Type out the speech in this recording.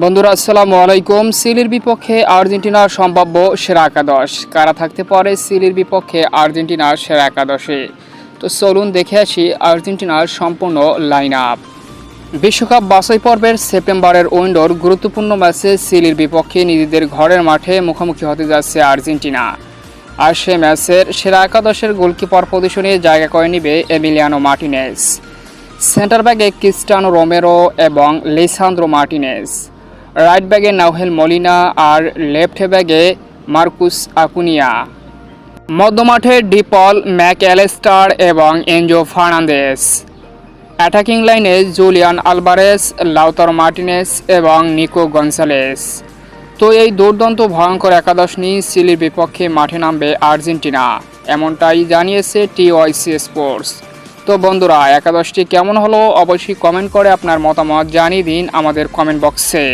বন্ধুরা আসসালামু আলাইকুম। চিলির বিপক্ষে আর্জেন্টিনার সম্ভাব্য সেরা একাদশ কারা থাকতে পারে চিলির বিপক্ষে আর্জেন্টিনার সেরা একাদশে? তো চলুন দেখে আসি আর্জেন্টিনার সম্পূর্ণ লাইন আপ। বিশ্বকাপ বাছাই পর্বের সেপ্টেম্বরের উইন্ডোর গুরুত্বপূর্ণ ম্যাচে চিলির বিপক্ষে নিজেদের ঘরের মাঠে মুখোমুখি হতে যাচ্ছে আর্জেন্টিনা। আর সে ম্যাচের সেরা একাদশের গোলকিপার পজিশনে জায়গা করে নেবে এমিলিয়ানো মার্টিনেজ, সেন্টার ব্যাগে ক্রিস্টিয়ানো রোমেরো এবং লিসান্দ্রো মার্টিনেজ, রাইট ব্যাগে নাউহেল মলিনা আর লেফট ব্যাগে মার্কুস আকুনিয়া, মধ্যমাঠে ডিপল, ম্যাকঅ্যালিস্টার এবং এনজো ফার্নান্দেজ, অ্যাটাকিং লাইনে জুলিয়ান আলভারেজ, লাউতারো মার্টিনেজ এবং নিকো গনসালেস। তো এই দুর্দান্ত ভয়ঙ্কর একাদশ নিয়ে চিলির বিপক্ষে মাঠে নামবে আর্জেন্টিনা, এমনটাই জানিয়েছে টিওয়াইসি স্পোর্টস। তো বন্ধুরা, একাদশটি কেমন হলো অবশ্যই কমেন্ট করে আপনার মতামত জানিয়ে দিন আমাদের কমেন্ট বক্সে।